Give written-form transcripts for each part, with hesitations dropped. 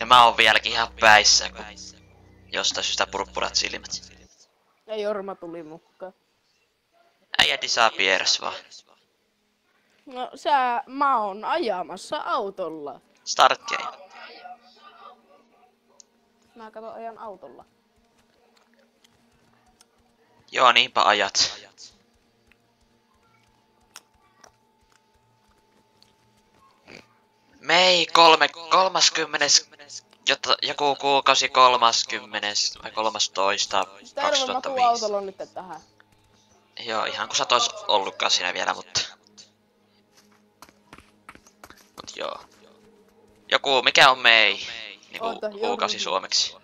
Ja mä oon vieläkin ihan päissä, kun jostain syystä purppurat silmät. Ja Jorma tuli mukaan. Äijä disaa pieres vaan. No mä oon ajamassa autolla. Start game. Mä katon ajan autolla. Joo, niinpä ajat. Mei 30. Joku kuukausi 30. vai 13. Terve, mä tuun 2005. autolla nyt tähän. Joo, ihan kun sä et ois ollutkaan siinä vielä, mutta... Mut joo. Mikä on Mei? Niinku Oota, kuukausi Jorma. suomeksi.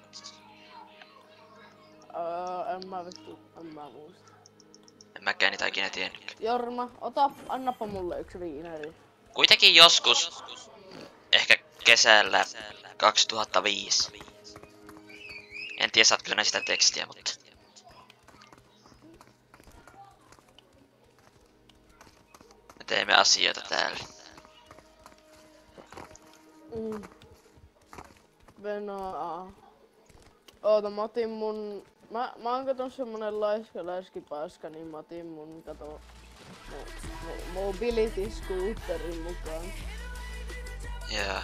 En mä muista. En mäkään niitä ikinä tiennyt. Jorma, annapa mulle yksi viinari. Kuitenkin joskus, ehkä kesällä 2005. En tiedä saatko sä sitä tekstiä, mutta... Me teemme asioita täällä. Venaa. Oota, mä otin mun... Mä oon katon semmonen läskipaska, niin mä otin mun mobility scooterin mukaan. Joo.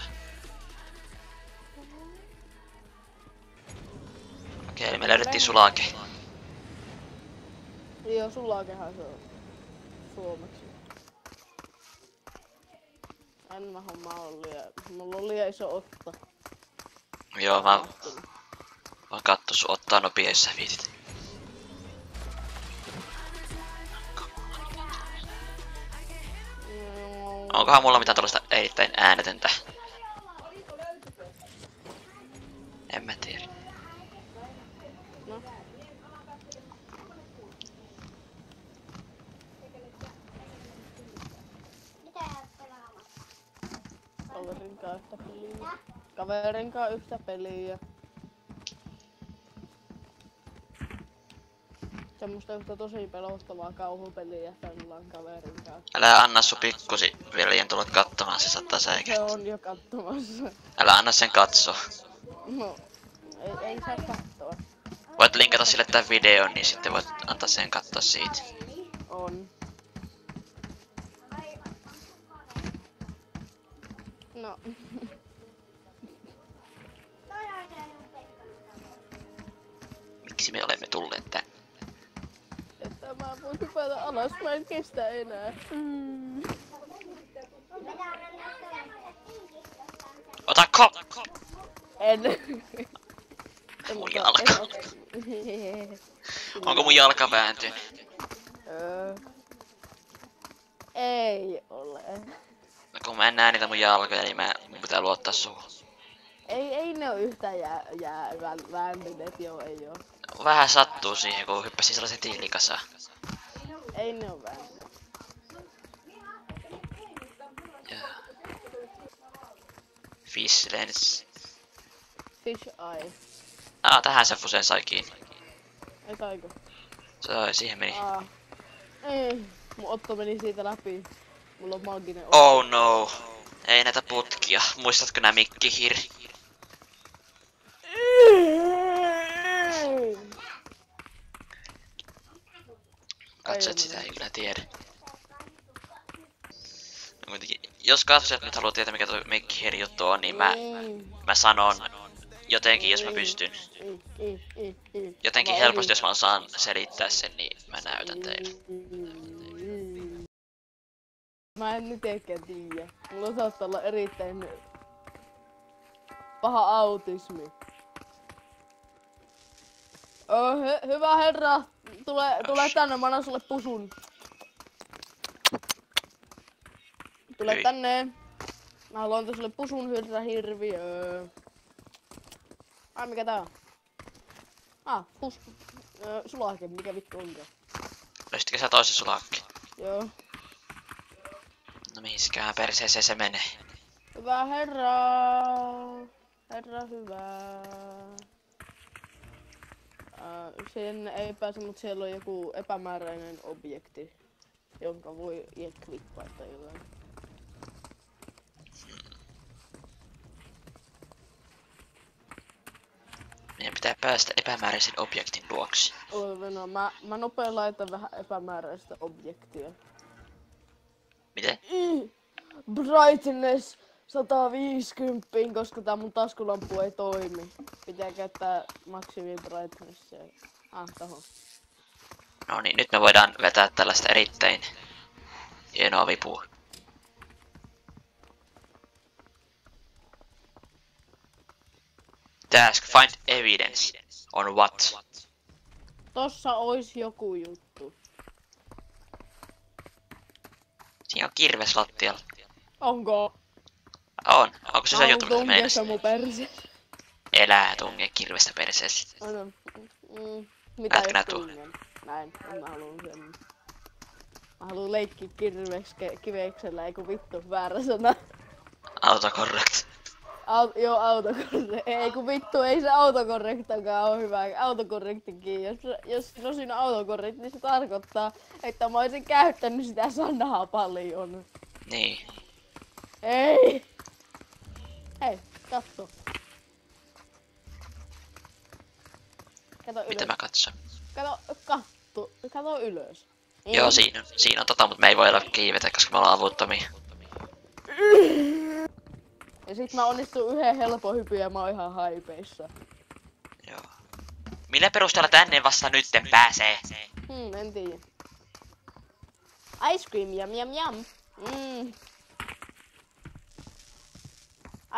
Okei, me löydettiin sulake. Joo, sulakehan se on suomeksi. Enemmän hommaa on mulla on liian iso otta. Joo, mä katso sun ottaa nopea, jos sä viitit. Onkohan mulla mitään tällaista erittäin äänetöntä? En mä tiedä. No. Kaverinkaan yhtä peliä. Semmoista yhtä tosi pelottavaa kauhupeliä pellaan kaverin kanssa. Älä anna sun pikkusi veljen tulla katsomaan, se saattaa Se säikähtää. on jo katsomassa. Älä anna sen katsoa. No, ei saa katsoa. Voit linkata sille tän videon, niin sitten voit antaa sen katsoa siitä. On. No. Miksi me olemme tulleet tänne? Että mä voin hypätä alas, mä en kestä enää. Ota ko! En. Mun jalka. Onko mun jalka vääntynyt? Ei ole. No kun mä en näe niitä mun jalkoja, niin mun pitää luottaa suhun. Ei ne oo yhtä vääntyneet, joo ei oo. Vähän sattuu siihen, kun hyppäsin sellaisen tiilikasaan. Ei ne oo vääntyneet. Fish lens. Fish eye. Tähän se Fuse sai kiinni. Ei saiko? Siihen meni. Ei. Mun otto meni siitä läpi. Mulla on maginen Oh no. Ei näitä putkia. Muistatko nää mikkihir? Katsojat sitä ei kyllä tiedä. No kuitenkin, jos katsojat nyt haluaa tietää mikä tuo mikkihir juttu on, niin mä sanon jotenkin jos mä pystyn. Jotenkin helposti jos mä osaan selittää sen, niin mä näytän teille. Mä en nyt ehkä tiedä. Mulla saattaa olla erittäin paha autismi. Hyvä herra, tule tänne, mä annan sulle pusun. Tule tänne. Mä haluan antaa sulle pusun, herra hirviö. Ai mikä tää on? Sulake, mikä vittu onkaan? Löysitkö sä toisen sulakkeen? Joo. No mihiskään perseeseen se menee. Hyvä herra. Herra hyvä. Sen ei pääse, mutta siellä on joku epämääräinen objekti, jonka voi equippaa tai jotain. pitää päästä epämääräisen objektin luoksi. No, mä nopea laitan vähän epämääräistä objektia. Miten? Brightness 150, koska tää mun taskulampu ei toimi. Pitää käyttää maksimi brightnessia. Tohon. No niin, nyt me voidaan vetää tällaista erittäin hienoa vipua. Task find evidence on what? Tossa ois joku juttu. Siinä on kirves lattialla. Onko? On. Onko se juttu, mitä menee? Mun perse. Elää tunge kirvestä perseessä. Mitä Lätkänä jos tuo. tungen? Näin, mä haluun sen. Mä haluun leikkiä kiveksellä, eiku vittu, väärä sana. Autocorrect. Joo, autokorrekti. Ei kun vittu, ei se autokorrektakaan oo hyvä. Autokorrektikin. Jos se on siinä autokorrekti, niin se tarkoittaa, että mä oisin käyttänyt sitä sanaa paljon. Niin. Ei! Hei, katso. Kato ylös. Mitä mä katson? Kato ylös. Joo, siinä on mutta me ei voi olla kiivetä, koska me ollaan avuttomia. Ja sit mä onnistun yhden helpon hypyn ja mä oon ihan haipeissa. Joo. Millä perusteella tänne vasta nytten pääsee? En tiedä. Ice cream, jam jam jam.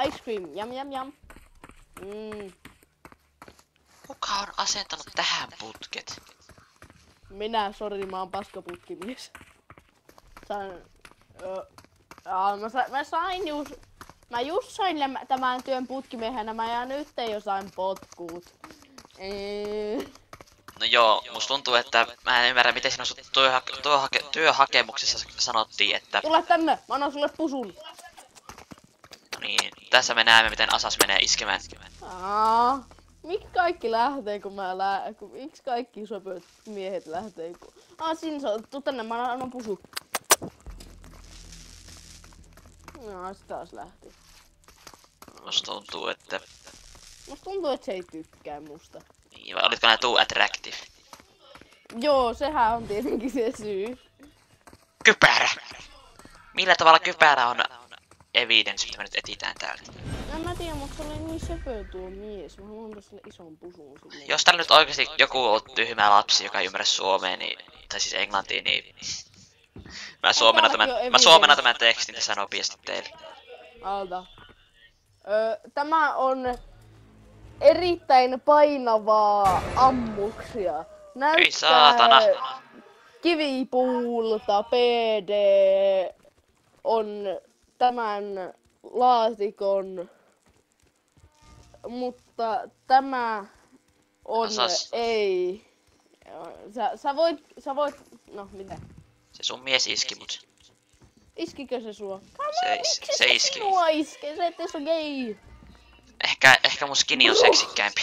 Ice cream, jam jam jam. Kuka on asentanut tähän putket? Minä, sori, mä oon paskaputkimies. Mä just sain tämän työn putkimiehenä, mä nyt jo sain potkut. No joo, musta tuntuu, että mä en ymmärrä miten siinä työhakemuksessa sanottiin, että... Tule tänne, mä annan sulle pusun. No niin, tässä me näemme miten Asas menee iskemään. Miksi kaikki lähtee kun miksi kaikki söpöt miehet lähtee kun... Siinä se on, tuu tänne, mä annan pusu. Se taas lähti. Musta tuntuu, että se ei tykkää musta. Niin, vai olitko nää too attractive? Joo, sehän on tietenkin se syy. Kypärä! Millä tavalla kypärä on evidence, mitä me nyt etsitään täältä? En mä tiedä, mutta se oli niin söpö tuo mies. Mä haluan sille ison pusun silleen. Jos täällä nyt oikeesti joku on tyhmä lapsi, joka ei ymmärrä suomea, niin, tai siis englantia, niin... Mä suomennan tämän tekstin tässä nopeasti teille. Tämä on erittäin painavaa ammuksia. Ei saatana! Kivipuulta PD on tämän laatikon, mutta tämä on ei. Sä voit, no mitä? Se sun mies iski mut. Iskikö se sua? Se iski. Minua iskee, se ettei se on gay. Ehkä mun skini on seksikkäämpi.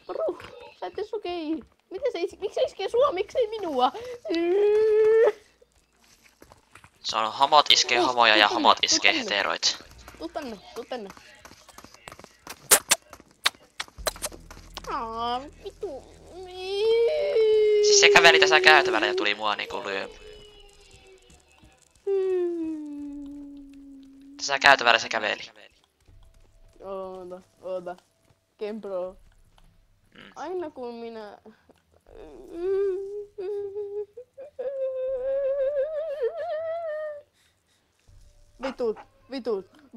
Bro, sä ettei se on gay. Miten se iskee? Miksi se iskee sua? Miksei minua? Se on homot iskee homoja ja homot iskee heteroita. Tuu tänne. Vittu. Siis se käveli tässä käytävällä ja tuli mua niinku lyö. Tässä käytävällä se käveli. Oota. Kempro. Aina kun minä...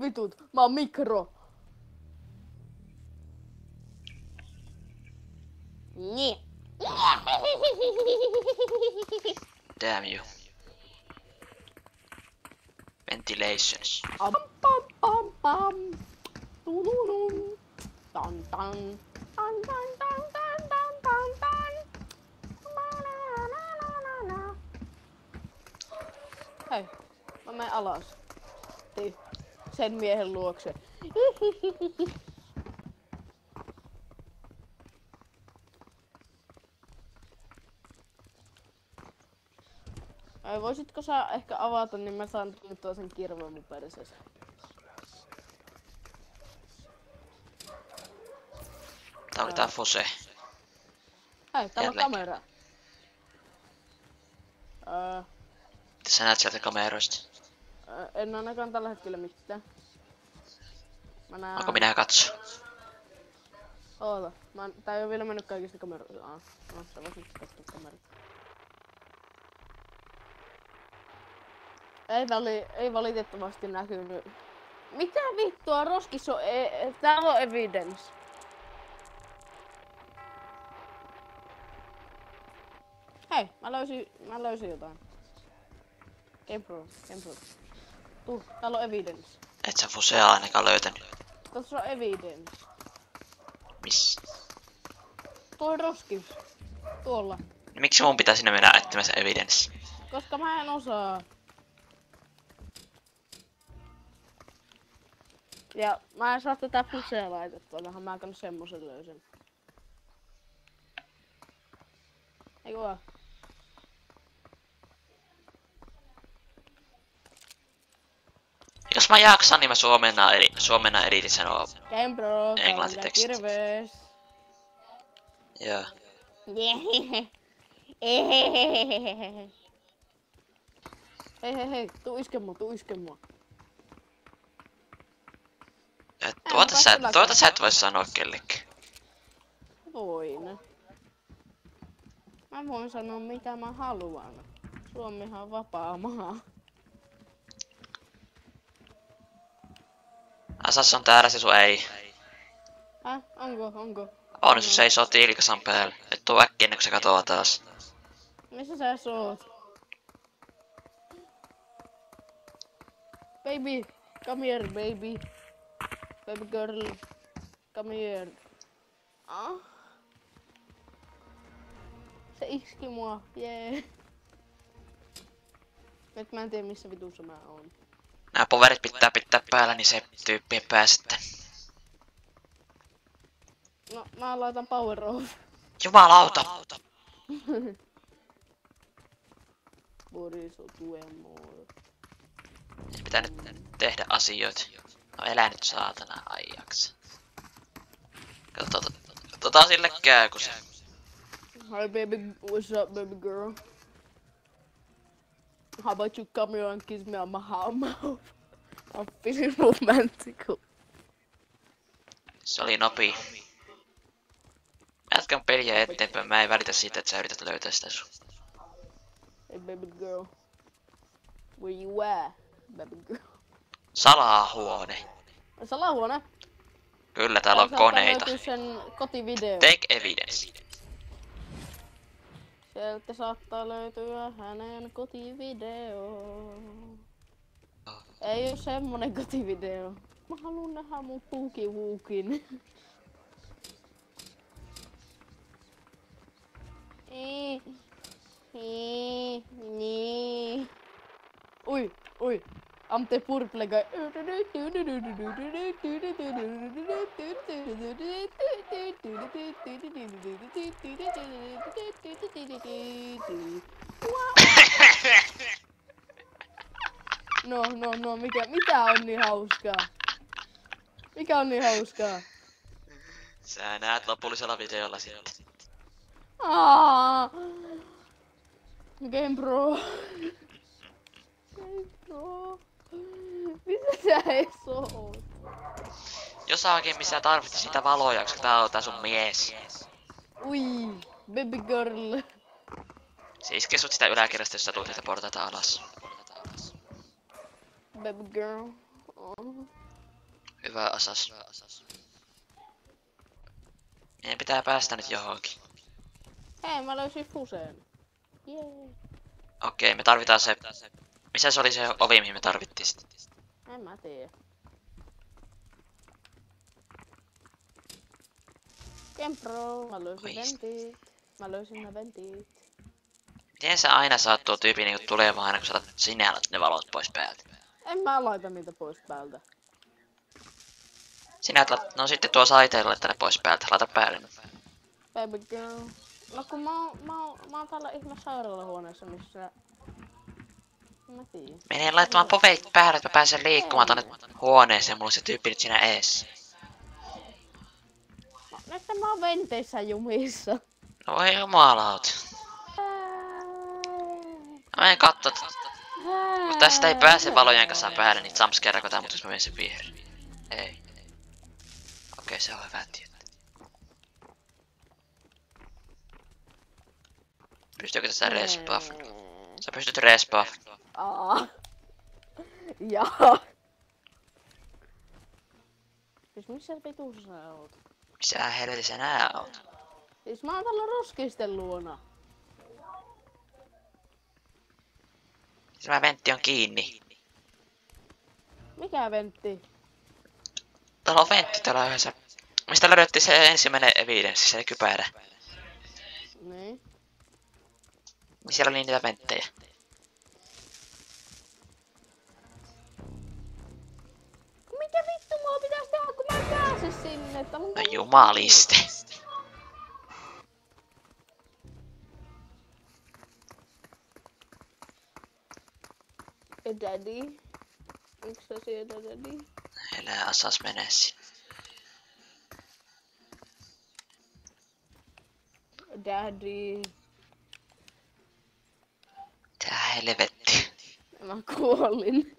Vitut. Mä oon mikro. Damn you. Ventilations. Pam. Tan. Hei, mä menen alas. Sen miehen luokse. Voisitko sä ehkä avata, niin mä saan nyt sen kirveen mun perseessä. Tää oli tää Fuse. Hei, täällä on kamera. Mitä sä näet sieltä kameroista? En ainakaan tällä hetkellä mitään. Mä näen... Onko minä katso? Oota, tää ei oo vielä mennyt kaikista kameroista. Sä vois nyt katsoa kamerat. Ei valitettavasti näkynyt. Mitä vittua, roskissa on täällä on evidence. Hei, mä löysin jotain. Game Pro. Täällä on evidence. Et sä Fusea ainakaan löytänyt. Tässä on evidence. Missä? Tuo on roskis. Tuolla. Miksi mun pitää sinne mennä etsimään se evidence? Koska mä en osaa. Ja mä en saa tätä Fusea laitettua, tähän mä kans semmosen löysin. Eiku vaan. Jos mä jaksan, niin mä suomennan eri sanoo Game Pro, englantitekstit. kirves. Joo. Hei, tuu iske mua. Tuota sä et voi sanoa kellekään. Voin. Mä voin sanoa mitä mä haluan. Suomihan on vapaa maa. Asas on täällä se sun ei. Onko? On, se seisoo tiilikasan päällä. Et tuu äkkiä ennen kuin se katoaa taas. Missä sä oot? Baby, come here, baby. Baby girl, come here. Se iski mua, jee. Nyt mä en tiedä missä vitussa mä oon. Nää poverit pitää päällä, niin se tyyppi ei pääse sitten. No, mä laitan power off. Jumalauta! Boriso tuemoi. Pitää nyt tehdä asioita. No elä nyt saatana ajaksi. Katsotaan sille käy, kun se... Hi baby, what's up baby girl? How about you come here and kiss me on my mouth? I'm feeling romantical. Se oli nopea. Mä jatkan peliä eteenpäin, mä en välitä siitä, että sä yrität löytää sitä sun. Hey baby girl. Where you at, baby girl? Salahuone. Salahuone? Kyllä, täällä on koneita. Löytyy sen kotivideo. Take evidence. Sieltä saattaa löytyä hänen kotivideo. Ei oo semmonen kotivideo. Mä haluun nähdä mun puukivuukin. Ui. I'm the purple guy. No, mitä on niin hauskaa? Mikä on niin hauskaa? Sä näet lopullisella videolla sitten. Game Pro. Missä sä ees oot? Jossakin missä tarvitsi sitä valoja, koska tää on tää sun mies. Ui, baby girl. Se iskee sut sitä yläkerrasta, jos sä tulet niitä portaita alas. Baby girl. Hyvä asas. Meidän pitää päästä nyt johonkin. Hei, mä löysin Fuseen. Jee. Okei, me tarvitaan se... Missä se oli se ovi, mihin me tarvittiin sitä? En mä tiedä. Game Pro, mä löysin ne ventit. Miten sä aina saat tuo tyypin niinku tulemaan aina, kun sä laitat sinä ne valot pois päältä? En mä laita niitä pois päältä. Sinä et no sitten tuo saiteella laittaa ne pois päältä, laita päälle. Baby girl. No kun mä oon täällä ihme sairaalahuoneessa, missä... Mä tiedän. Menen laittamaan poveit päälle, että mä pääsen liikkumaan tonne huoneeseen, mulla on se tyyppi nyt siinä ees. Nyt mä oon venteissä jumissa. No voi jumalauta. Mä menen katsoa. Mutta tästä ei pääse valojen kanssa päälle, niin jumpscareako mutta jos mä menen sen viereen. Ei. Okei, se on hyvä tietää. Pystyykö tässä respawn? Sä pystyt respawn. Jaa. Siis missä vitussa sä oot? Missä helvetissä nää oot? Siis mä oon tällä roskisten luona. Tämä ventti on kiinni. Mikä ventti? Täällä on ventti täällä yhdessä. Mistä löydettiin se ensimmäinen evidenssi, se kypärä? Niin. Siellä oli niitä venttejä. Mitä vittu mua pitäis tehdä kun mä en pääse sinne? No jumaliste. Daddy? Miksi sä sieltä, Daddy? Elää asas menee sinne. Daddy. Tää helvetti. Mä kuolin.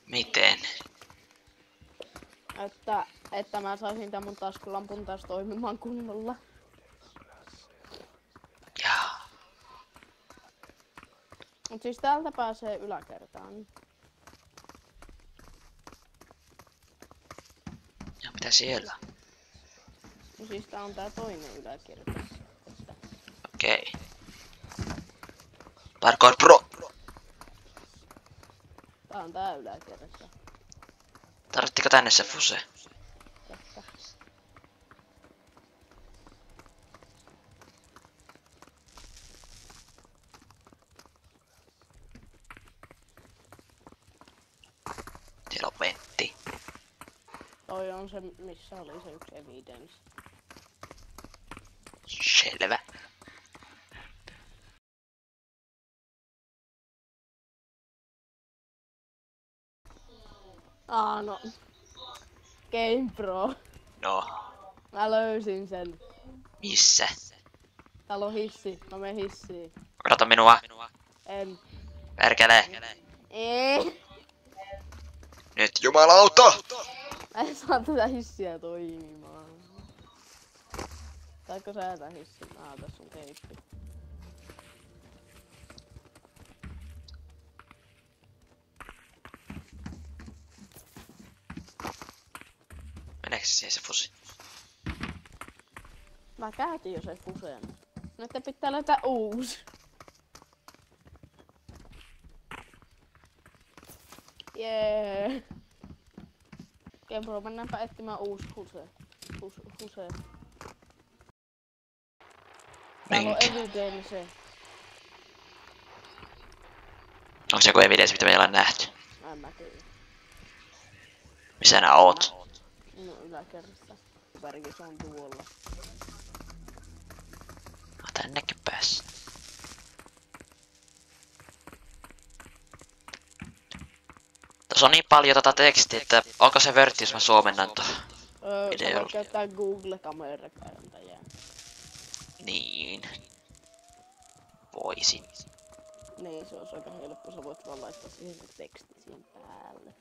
Miten? Että mä saisin tän mun taskulampun taas toimimaan kunnolla. Jaa. Mut siis täältä pääsee yläkertaan. Ja mitä siellä? No siis tää on tää toinen yläkerta. Okei. Parkour pro! Tää on tää yläkerta. Tarvittiko tänne se fuse? Tästä. Siellä on ventti. Toi on se, missä oli se yksi evidence. Selvä. No. Game Pro. No. Mä löysin sen. Missä? Täällä on hissi. Mä menen hissiin. Odota minua. En. Perkele. Ei. Nyt jumalauta! Mä en saa tätä hissiä toimimaan. Saatko sä tän hissin? Tässä on keippi. Meneekö se siihen se fusi? Mä käytin jo se fuseen. Nyt pitää löytää uusi. Jee. Okei bro, mennäänpä etsimään uusi fuse. Fuse. Täällä on evidence. Onko se joku evidenssi, mitä me ei ole nähty? En mä tiedä. Missä nää oot? No yläkerrassa. Värki se on tuolla. Tännekin pääs. Tässä on niin paljon tekstiä, että onko se vörtti, jos mä suomennan tuohon Sä voit käyttää Google-kamerakääntäjää. Niin. Voisin. Niin, se olisi aika helppo. Sä voit vaan laittaa siihen teksti siihen päälle.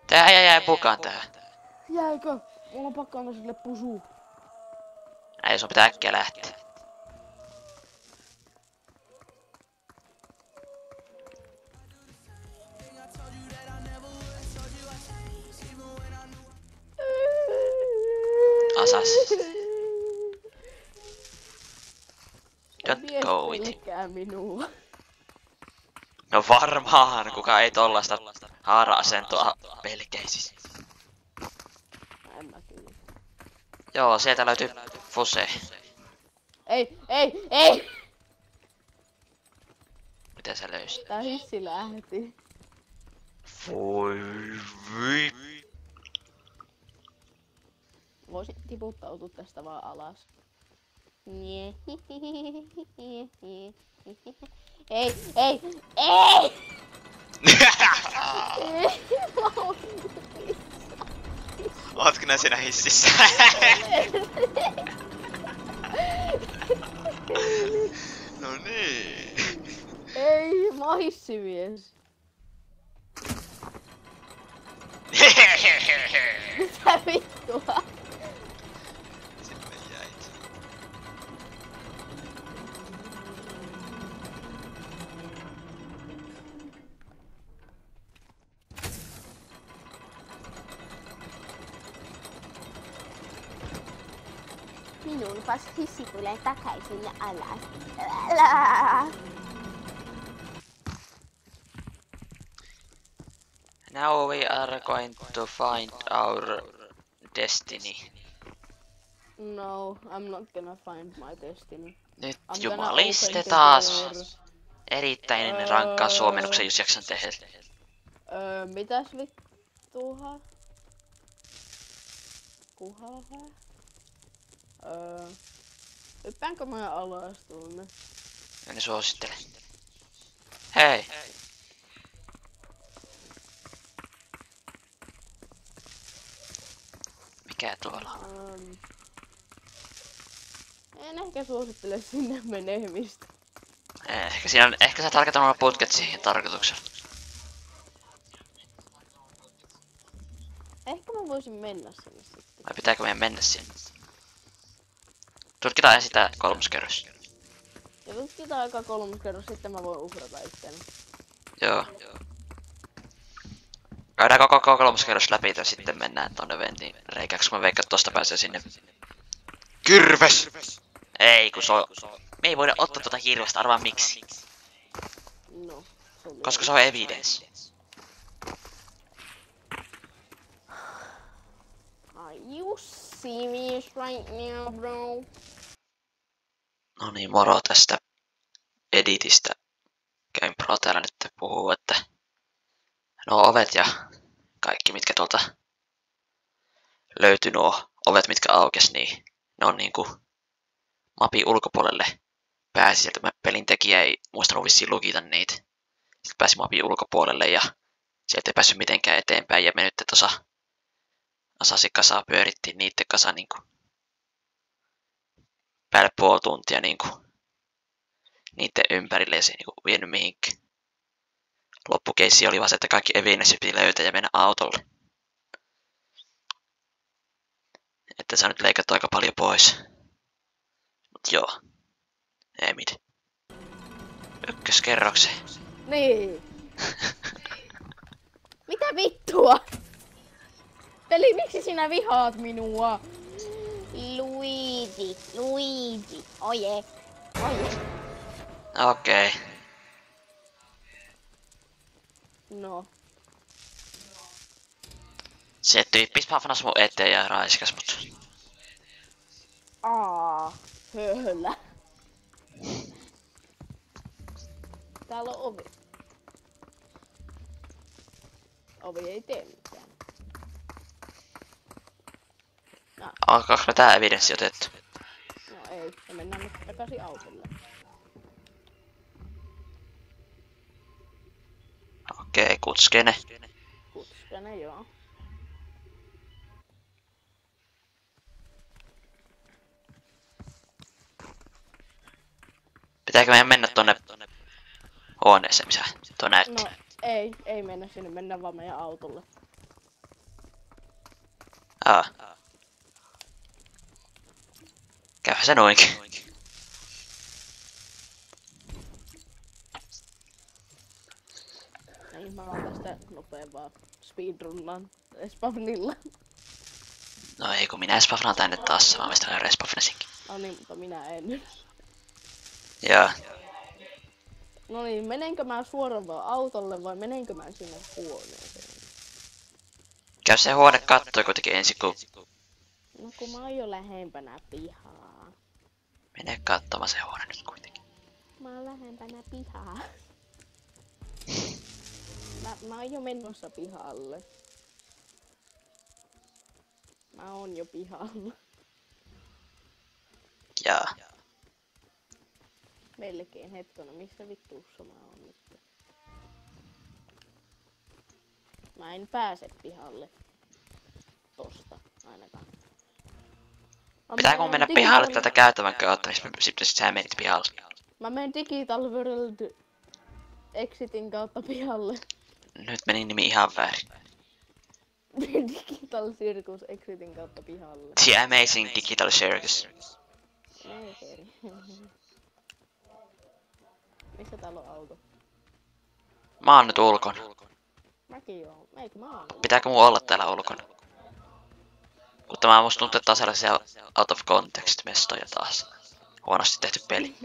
Tää jäi bukaan tää. Jäikö? Mulla on pakko antaa sille pusu. Ei, sun pitää äkkiä lähteä. Asas. Don't go with him. Minua. No varmaan, kuka ei tollaista haara-asentoa pelkäisi. En mä kyllä. Joo, sieltä löytyy fuse. Ei! Miten sä löysit? Tää hissi lähti. Voi vi. Voisit tiputtautua tästä vaan alas. Ei! Ootko nää siinä hississä? No niin. Ei, mä oon hissimies. Mitä vittua? Sinne jäit. Minunpas hissi tulee takaisin alas. Älä. Now we are going to find our destiny. No, I'm not gonna find my destiny. Nyt I'm gonna jumaliste open the taas. doors. Erittäin rankkaa suomennoksen, jos jaksan tehdä. Mitäs vittuha? Kuhaha? Hyppäänkö mä alas tuonne? En suosittele. Hei! Mikä tuolla on? En ehkä suosittele sinne menemistä. Ehkä sä tarkoitan olla putket siihen tarkoituksella. Ehkä mä voisin mennä sinne sitten. Vai pitääkö meidän mennä sinne? Tutkitaan ensin tää 3. kerros. Ja tutkitaan aika 3. kerros, sitten mä voin uhrata itteni. Joo. Käydään koko 3. kerros läpi ja sitten mennään tonne ventiin reikäksi, kun mä veikkaan, että tosta pääsee sinne. Kirves! Ei, kun se on... Me ei voida ottaa tuota kirvestä, arvaa miksi. No, se oli... Koska se on evidence. Are you serious right now, bro? No niin, moro tästä editistä. Game Pro täällä nyt puhuu, että... No ovet ja kaikki, mitkä tuolta löytyi, nuo ovet, mitkä aukes, niin ne on niinku mapin ulkopuolelle pääsi sieltä. Pelin tekijä ei muistanut vissiin lukita niitä. Sitten pääsi mapin ulkopuolelle ja sieltä ei päässyt mitenkään eteenpäin ja me nyt tuossa Asasi-kasaa pyörittiin niitten kasa niinku päälle puoli tuntia niinku niitten ympärille ja se ei niinku vienyt mihinkään. Loppukeissi oli vaan se, että kaikki evidenssi piti löytää ja mennä autolle. Että se on nyt leikattu aika paljon pois. Mut joo. Ei mitään. Ykköskerrokseen. Niin. Mitä vittua? Peli, miksi sinä vihaat minua? Luigi. Oje. Okei. No. Se tyyppi spafnas mun eteen ja raiskas mut. Höhlä. Täällä on ovi. Ovi ei tee mitään. Onko me tää evidenssi otettu? No ei, ja mennään nyt takaisin autolle. Okei, kutskene. Kutskene, joo. Pitääkö meidän mennä tonne huoneeseen, missä tuo näytti? No ei mennä sinne, mennään vaan meidän autolle. Käyhän se noinkin. Niin, mä oon tästä nopeen vaan speedrunnan Respavnilla. No ei, kun minä spafnaan tänne taas, mä mistä respafnasinkin. No niin, mutta minä en. Joo. No niin, menenkö mä suoraan vaan autolle vai menenkö mä sinne huoneeseen? Käy se huone kattoi kuitenkin ensin, kun No kun mä oon jo lähempänä pihaa. menee katsomaan se huone nyt kuitenkin. Mä oon lähempänä pihaa. Mä oon jo menossa pihalle. Mä oon jo pihalla. Jaa. Melkein hetkona, missä vittuussa mä oon nyt? Mä en pääse pihalle. tosta ainakaan. Pitääkö mun mennä pihalle tätä käytävän kautta, niin sitten sä menit pihalle? Mä menen Digital World Exitin kautta pihalle. Nyt meni nimi ihan väärin. Digital Circus Exitin kautta pihalle. The Amazing Digital Circus. Ei peri. Missä täällä on auto? Mä oon nyt ulkona. Mäkin oon. Eikö mä oon? Pitääkö mun olla täällä ulkona? Mutta mä musta tuntuu, että taas sellaisia out of context mestoja taas. Huonosti tehty peli.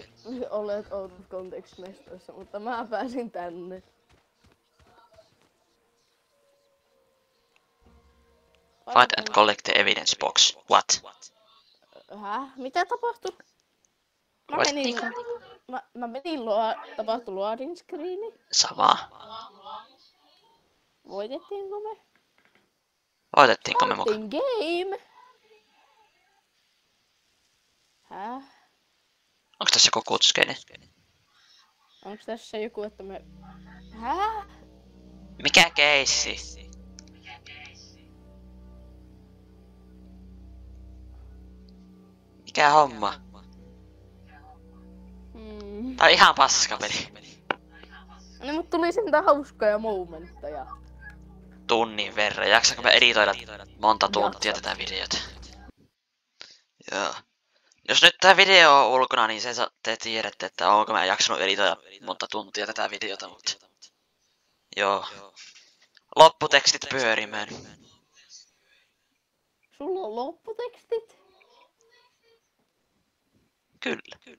Olet out of context mestoissa, mutta mä pääsin tänne. Find and collect the evidence box. What? Häh? Mitä tapahtui? Mä menin tapahtui loading screeni. Samaa. Voitettiinko me? Voitettiinko me mukaan? Game! Häh? Onks tässä joku kutskeinen? Onks tässä joku, että me... Häh? Mikä keissi? Mikä homma? Tää on ihan paskapeli. No mut tuli sentään hauskoja momentteja. Tunnin verran. Jaksaanko mä editoida monta tuntia tätä videota? Joo. Jos nyt tää video on ulkona, niin sen te tiedätte, että onko mä jaksanut editoida monta tuntia tätä videota, mutta... Joo. Lopputekstit pyörimään. Sulla on lopputekstit? Kyllä.